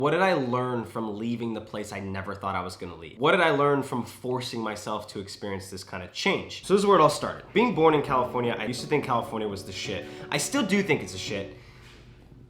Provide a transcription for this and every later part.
What did I learn from leaving the place I never thought I was gonna leave? What did I learn from forcing myself to experience this kind of change? So this is where it all started. Being born in California, I used to think California was the shit. I still do think it's a shit.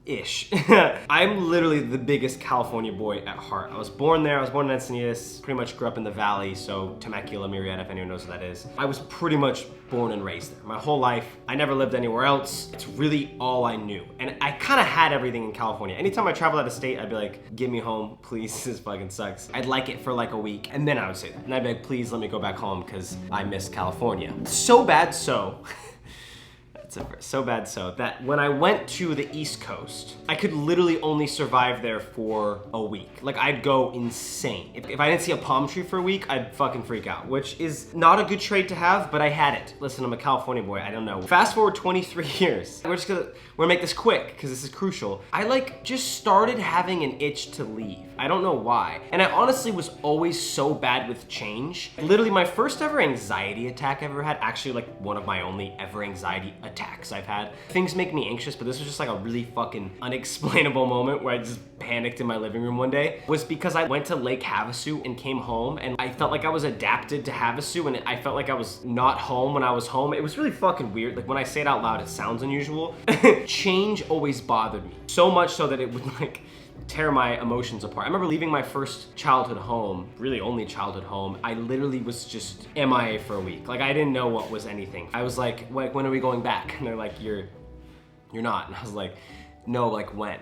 Ish. I'm literally the biggest California boy at heart. I was born there, I was born in Encinitas, pretty much grew up in the valley, so Temecula, Murrieta, if anyone knows what that is. I was pretty much born and raised there. My whole life, I never lived anywhere else. It's really all I knew. And I kind of had everything in California. Anytime I traveled out of state, I'd be like, get me home, please, this fucking sucks. I'd like it for like a week, and then I would say that. And I'd be like, please let me go back home, because I miss California. So bad so. So bad so that when I went to the East Coast, I could literally only survive there for a week. Like, I'd go insane. If I didn't see a palm tree for a week, I'd fucking freak out, which is not a good trait to have, but I had it. Listen, I'm a California boy, I don't know. Fast forward 23 years. We're gonna make this quick, because this is crucial. I just started having an itch to leave. I don't know why. And I honestly was always so bad with change. Literally, my first ever anxiety attack I ever had, actually like one of my only ever anxiety attacks I've had. Things make me anxious, but this was just like a really fucking unexplainable moment where I just panicked in my living room one day, was because I went to Lake Havasu and came home, and I felt like I was adapted to Havasu, and I felt like I was not home when I was home. It was really fucking weird. Like, when I say it out loud, it sounds unusual. Change always bothered me. So much so that it would like tear my emotions apart. I remember leaving my first childhood home, really only childhood home. I literally was just MIA for a week. Like, I didn't know what was anything. I was like, when are we going back? And they're like, you're not. And I was like, no, like when?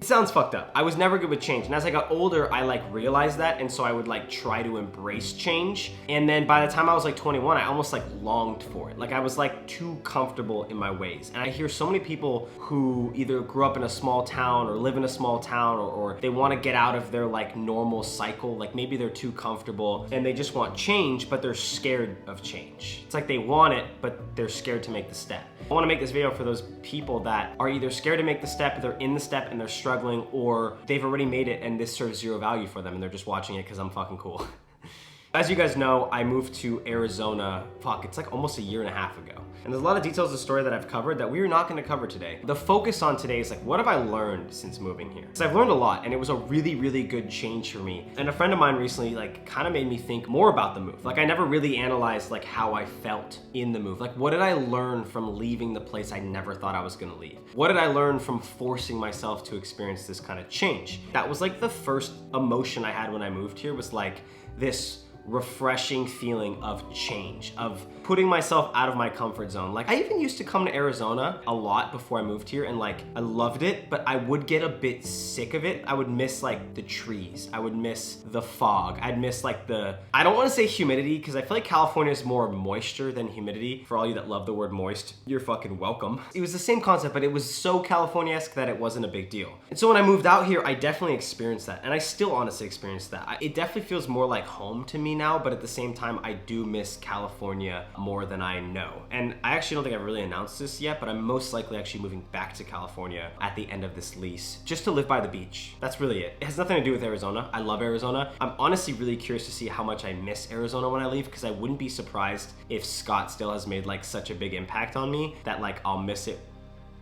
It sounds fucked up. I was never good with change. And as I got older, I realized that. And so I would try to embrace change. And then by the time I was 21, I almost longed for it. I was too comfortable in my ways. And I hear so many people who either grew up in a small town or live in a small town, or they want to get out of their normal cycle. Maybe they're too comfortable and they just want change, but they're scared of change. It's they want it, but they're scared to make the step. I want to make this video for those people that are either scared to make the step, they're in the step and they're struggling, or they've already made it and this serves zero value for them and they're just watching it because I'm fucking cool. As you guys know, I moved to Arizona, it's almost a year and a half ago. And there's a lot of details of the story that I've covered that we are not gonna cover today. The focus on today is what have I learned since moving here? Because I've learned a lot, and it was a really, really good change for me. And a friend of mine recently kind of made me think more about the move. I never really analyzed how I felt in the move. What did I learn from leaving the place I never thought I was gonna leave? What did I learn from forcing myself to experience this kind of change? That was the first emotion I had when I moved here, was this refreshing feeling of change, of putting myself out of my comfort zone. I even used to come to Arizona a lot before I moved here, and I loved it, but I would get a bit sick of it. I would miss the trees. I would miss the fog. I'd miss I don't want to say humidity, because I feel California is more moisture than humidity. For all you that love the word moist, you're fucking welcome. It was the same concept, but it was so California-esque that it wasn't a big deal. And so when I moved out here, I definitely experienced that, and I still honestly experienced that. It definitely feels more like home to me now, but at the same time, I do miss California more than I know. And I actually don't think I've really announced this yet, but I'm most likely actually moving back to California at the end of this lease, just to live by the beach. That's really it. It has nothing to do with Arizona. I love Arizona. I'm honestly really curious to see how much I miss Arizona when I leave, because I wouldn't be surprised if Scottsdale has made such a big impact on me that I'll miss it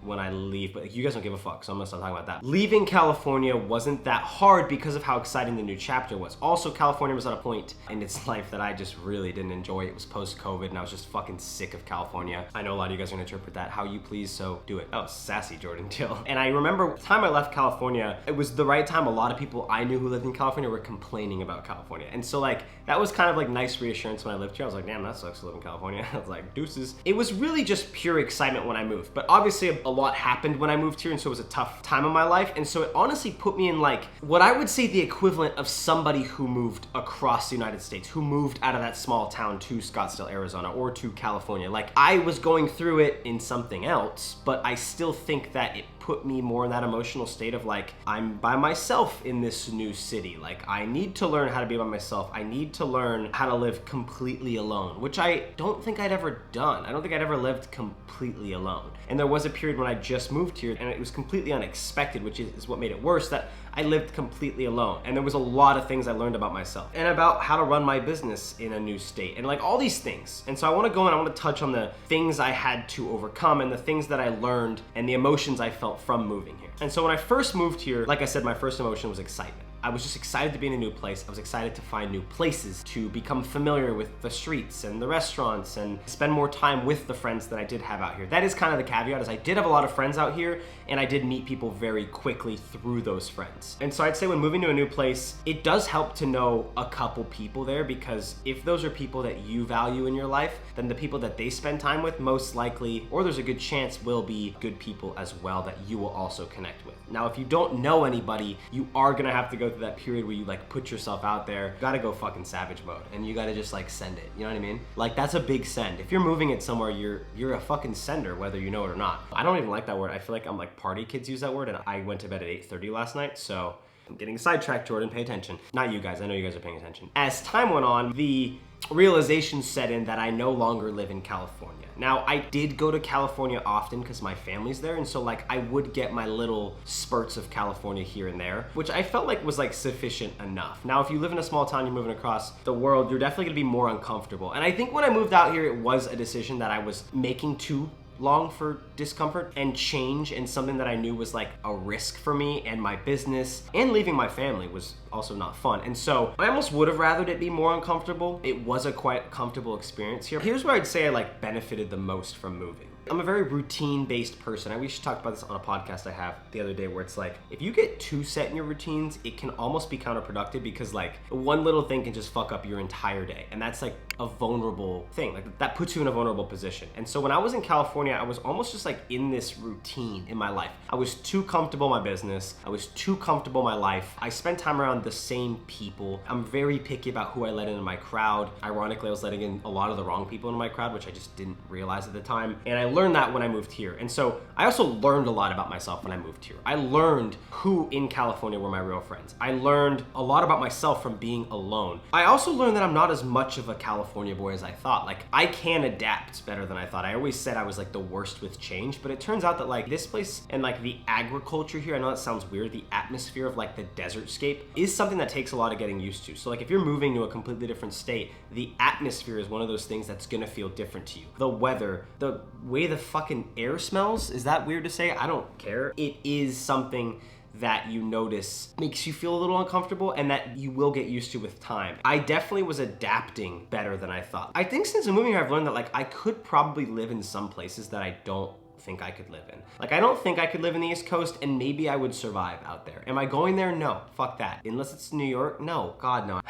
when I leave, but you guys don't give a fuck, so I'm gonna stop talking about that. Leaving California wasn't that hard because of how exciting the new chapter was. Also, California was at a point in its life that I just really didn't enjoy. It was post-COVID and I was just fucking sick of California. I know a lot of you guys are gonna interpret that how you please, so do it. Oh, sassy Jordan Till. And I remember the time I left California, it was the right time. A lot of people I knew who lived in California were complaining about California. And so that was kind of nice reassurance when I lived here. I was damn, that sucks to live in California. I was deuces. It was really just pure excitement when I moved, but obviously a lot happened when I moved here, and so it was a tough time in my life, and so it honestly put me in what I would say the equivalent of somebody who moved across the United States, who moved out of that small town to Scottsdale, Arizona, or to California. I was going through it in something else, but I still think that it put me more in that emotional state of I'm by myself in this new city. I need to learn how to be by myself. I need to learn how to live completely alone, which I don't think I'd ever done. I don't think I'd ever lived completely alone. And there was a period when I just moved here, and it was completely unexpected, which is what made it worse, that I lived completely alone. And there was a lot of things I learned about myself and about how to run my business in a new state and all these things. And so I want to go and I want to touch on the things I had to overcome and the things that I learned and the emotions I felt felt from moving here. And so when I first moved here, like I said, my first emotion was excitement. I was just excited to be in a new place. I was excited to find new places, to become familiar with the streets and the restaurants and spend more time with the friends that I did have out here. That is kind of the caveat, is I did have a lot of friends out here and I did meet people very quickly through those friends. And so I'd say when moving to a new place, it does help to know a couple people there, because if those are people that you value in your life, then the people that they spend time with most likely, or there's a good chance, will be good people as well that you will also connect with. Now, if you don't know anybody, you are gonna have to go through that period where you like put yourself out there. You gotta go fucking savage mode and you gotta just like send it, you know what I mean? Like that's a big send. If you're moving it somewhere, you're a fucking sender, whether you know it or not. I don't even like that word. I feel like I'm like party kids use that word, and I went to bed at 8:30 last night, so I'm getting sidetracked. Jordan, pay attention. Not you guys, I know you guys are paying attention. As time went on, the realization set in that I no longer live in California. Now, I did go to California often because my family's there, and so like I would get my little spurts of California here and there, which I felt like was like sufficient enough. Now, if you live in a small town, you're moving across the world, you're definitely gonna be more uncomfortable. And I think when I moved out here, it was a decision that I was making too long for discomfort and change, and something that I knew was like a risk for me and my business, and leaving my family was also not fun. And so I almost would have rathered it be more uncomfortable. It was a quite comfortable experience here. Here's where I'd say I like benefited the most from moving. I'm a very routine-based person. We should talk about this on a podcast I have the other day, where it's like, if you get too set in your routines, it can almost be counterproductive, because like one little thing can just fuck up your entire day. And that's like a vulnerable thing. Like that puts you in a vulnerable position. And so when I was in California, I was almost just like in this routine in my life. I was too comfortable in my business. I was too comfortable in my life. I spent time around the same people. I'm very picky about who I let into my crowd. Ironically, I was letting in a lot of the wrong people into my crowd, which I just didn't realize at the time. And I learned that when I moved here. And so I also learned a lot about myself when I moved here. I learned who in California were my real friends. I learned a lot about myself from being alone. I also learned that I'm not as much of a California boy as I thought. Like I can adapt better than I thought. I always said I was like the worst with change, but it turns out that like this place and like the agriculture here, I know that sounds weird, the atmosphere of like the desert scape is something that takes a lot of getting used to. So like if you're moving to a completely different state, the atmosphere is one of those things that's gonna feel different to you. The weather, the way the fucking air smells, is that weird to say? I don't care. It is something that you notice makes you feel a little uncomfortable, and that you will get used to with time. I definitely was adapting better than I thought. I think since moving here, I've learned that like I could probably live in some places that I don't think I could live in. Like I don't think I could live in the East Coast, and maybe I would survive out there. Am I going there? No, fuck that. Unless it's New York? No, God no.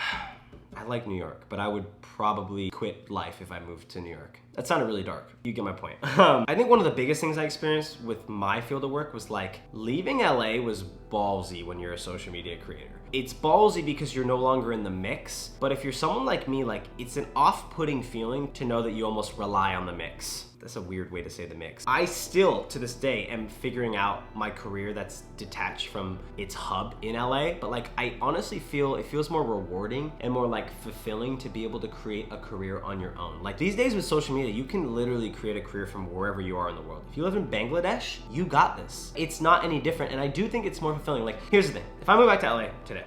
I like New York, but I would probably quit life if I moved to New York. That sounded really dark. You get my point. I think one of the biggest things I experienced with my field of work was like leaving LA was ballsy when you're a social media creator. It's ballsy because you're no longer in the mix, but if you're someone like me, like it's an off-putting feeling to know that you almost rely on the mix. That's a weird way to say the mix. I still, to this day, am figuring out my career that's detached from its hub in LA, but like I honestly feel it feels more rewarding and more like fulfilling to be able to create a career on your own. Like these days with social media, you can literally create a career from wherever you are in the world. If you live in Bangladesh, you got this. It's not any different, and I do think it's more fulfilling. Like here's the thing, if I move back to LA today,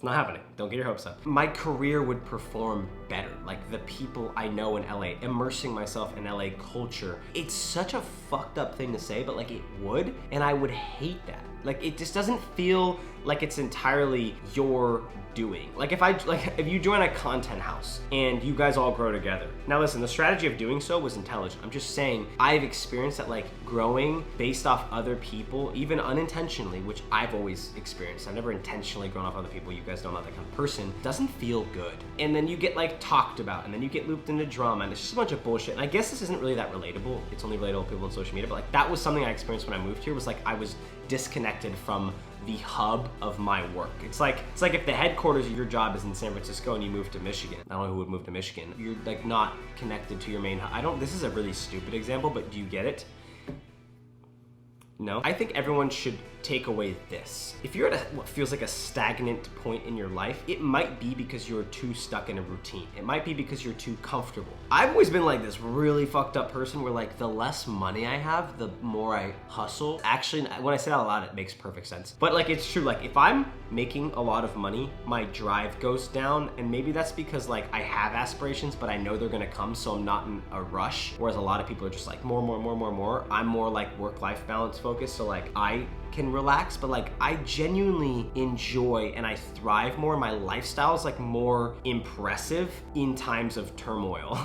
not happening. Don't get your hopes up. My career would perform better. Like the people I know in LA, immersing myself in LA culture. It's such a fucked up thing to say, but like it would, and I would hate that. Like it just doesn't feel like it's entirely your doing. Like if you join a content house and you guys all grow together. Now listen, the strategy of doing so was intelligent. I'm just saying I've experienced that like growing based off other people, even unintentionally, which I've always experienced. I've never intentionally grown off other people. You guys know I'm not that kind of person. Doesn't feel good. And then you get like talked about, and then you get looped into drama, and it's just a bunch of bullshit. And I guess this isn't really that relatable. It's only relatable to people on social media, but like that was something I experienced when I moved here, was like I was disconnected from the hub of my work. It's like if the headquarters of your job is in San Francisco and you move to Michigan. I don't know who would move to Michigan. You're like not connected to your main hub. This is a really stupid example, but do you get it? No? I think everyone should take away this. If you're at what feels like a stagnant point in your life, it might be because you're too stuck in a routine. It might be because you're too comfortable. I've always been like this really fucked up person where like the less money I have, the more I hustle. Actually, when I say that out loud, it makes perfect sense. But like, it's true. Like if I'm making a lot of money, my drive goes down. And maybe that's because like I have aspirations, but I know they're gonna come, so I'm not in a rush. Whereas a lot of people are just like more. I'm more like work-life balance focused. So like I can relax, but like I genuinely enjoy and I thrive more. My lifestyle is like more impressive in times of turmoil.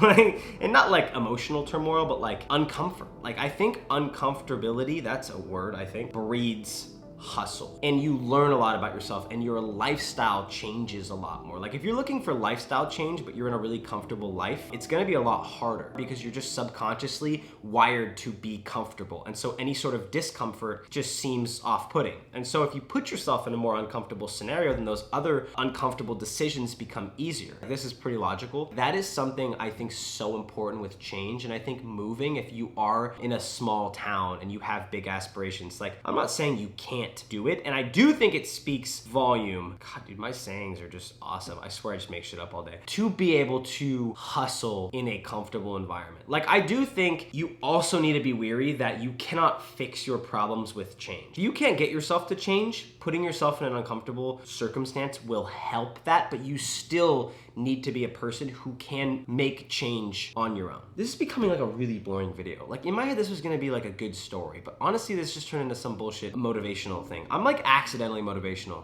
And not like emotional turmoil, but like uncomfort. Like I think uncomfortability, that's a word I think, breeds hustle. And you learn a lot about yourself and your lifestyle changes a lot more. Like if you're looking for lifestyle change, but you're in a really comfortable life, it's gonna be a lot harder because you're just subconsciously wired to be comfortable. And so any sort of discomfort just seems off-putting. And so if you put yourself in a more uncomfortable scenario, then those other uncomfortable decisions become easier. This is pretty logical. That is something I think so important with change. And I think moving, if you are in a small town and you have big aspirations, like I'm not saying you can't do it, and I do think it speaks volume. God, dude, my sayings are just awesome. I swear I just make shit up all day. To be able to hustle in a comfortable environment. Like I do think you also need to be wary that you cannot fix your problems with change. You can't get yourself to change. Putting yourself in an uncomfortable circumstance will help that, but you still need to be a person who can make change on your own. This is becoming like a really boring video. Like in my head, this was gonna be like a good story, but honestly, this just turned into some bullshit motivational thing. I'm like accidentally motivational.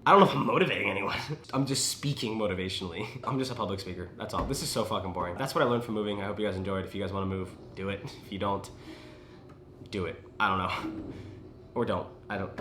I don't know if I'm motivating anyone. I'm just speaking motivationally. I'm just a public speaker, that's all. This is so fucking boring. That's what I learned from moving. I hope you guys enjoyed. If you guys wanna move, do it. If you don't, do it. I don't know. Or don't, I don't.